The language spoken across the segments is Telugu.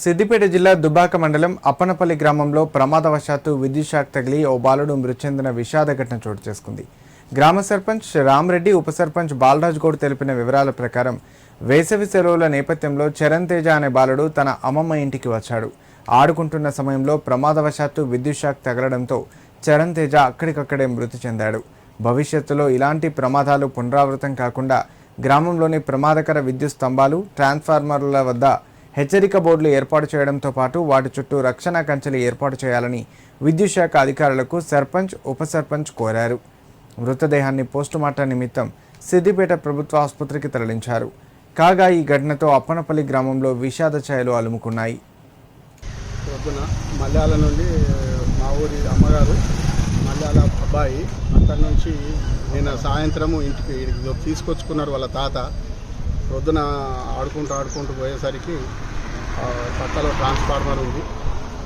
సిద్దిపేట జిల్లా దుబ్బాక మండలం అప్పనపల్లి గ్రామంలో ప్రమాదవశాత్తు విద్యుత్ షాక్ తగిలి ఓ బాలుడు మృతి చెందిన విషాద ఘటన చోటు చేసుకుంది. గ్రామ సర్పంచ్ రామ్రెడ్డి, ఉప సర్పంచ్ బాలరాజ్ గౌడ్ తెలిపిన వివరాల ప్రకారం వేసవి సెలవుల నేపథ్యంలో చరణ్ తేజ అనే బాలుడు తన అమ్మమ్మ ఇంటికి వచ్చాడు. ఆడుకుంటున్న సమయంలో ప్రమాదవశాత్తు విద్యుత్ షాక్ తగలడంతో చరణ్ తేజ అక్కడికక్కడే మృతి చెందాడు. భవిష్యత్తులో ఇలాంటి ప్రమాదాలు పునరావృతం కాకుండా గ్రామంలోని ప్రమాదకర విద్యుత్ స్తంభాలు, ట్రాన్స్ఫార్మర్ల వద్ద హెచ్చరిక బోర్డులు ఏర్పాటు చేయడంతో పాటు వాటి చుట్టూ రక్షణ కంచెలు ఏర్పాటు చేయాలని విద్యుత్ శాఖ అధికారులకు సర్పంచ్, ఉప సర్పంచ్ కోరారు. మృతదేహాన్ని పోస్టుమార్టం నిమిత్తం సిద్దిపేట ప్రభుత్వ ఆసుపత్రికి తరలించారు. కాగా ఈ ఘటనతో అప్పనపల్లి గ్రామంలో విషాద ఛాయలు అలుముకున్నాయి. పొద్దున మల్యాల నుండి మా ఊరి అమ్మగారు, మల్యాల అబ్బాయి అక్కడి నుంచి నిన్న సాయంత్రము ఇంటికి తీసుకొచ్చుకున్నారు వాళ్ళ తాత. పొద్దున ఆడుకుంటూ పోయేసరికి పక్కలో ట్రాన్స్ఫార్మర్ ఉంది.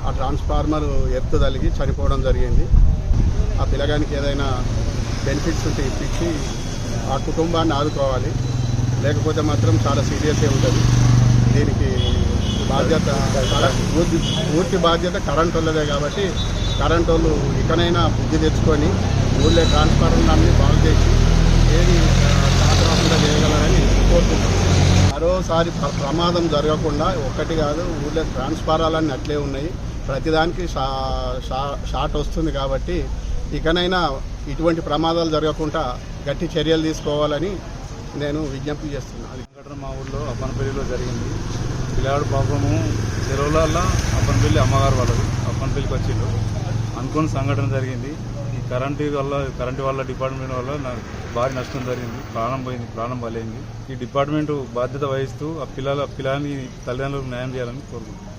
ఆ ట్రాన్స్ఫార్మర్ ఎత్తు తగిలి చనిపోవడం జరిగింది. ఆ పిల్లగానికి ఏదైనా బెనిఫిట్స్ ఉంటే ఇప్పించి ఆ కుటుంబాన్ని ఆదుకోవాలి, లేకపోతే మాత్రం చాలా సీరియస్గా ఉంటుంది. దీనికి బాధ్యత పూర్తి బాధ్యత కరెంట్ వాళ్ళదే కాబట్టి కరెంట్ వాళ్ళు ఇకనైనా బుద్ధి తెచ్చుకొని ఊళ్ళో ట్రాన్స్ఫార్మర్ అన్నీ బాగు చేసి ఏది సాధారణంగా చేయగలరని కోరుకుంటున్నాం. మరోసారి ప్రమాదం జరగకుండా ఒక్కటి కాదు, ఊళ్ళో ట్రాన్స్ఫారాలన్నీ అట్లే ఉన్నాయి. ప్రతిదానికి షార్ట్ వస్తుంది కాబట్టి ఇకనైనా ఇటువంటి ప్రమాదాలు జరగకుండా గట్టి చర్యలు తీసుకోవాలని నేను విజ్ఞప్తి చేస్తున్నాను. సంఘటన మా ఊళ్ళో అప్పనపల్లిలో జరిగింది. పిల్లాడు పాపము చెరువులలో అప్పనపల్లి అమ్మగారు వాళ్ళది అప్పనపల్లికి వచ్చిండు. అనుకోని సంఘటన జరిగింది. ఈ కరెంటు వల్ల డిపార్ట్మెంట్ వల్ల నాకు భారీ నష్టం జరిగింది. ప్రాణం బలైంది. ఈ డిపార్ట్మెంట్ బాధ్యత వహిస్తూ ఆ పిల్లల్ని తల్లిదండ్రులకు న్యాయం చేయాలని కోరుకుంటున్నాను.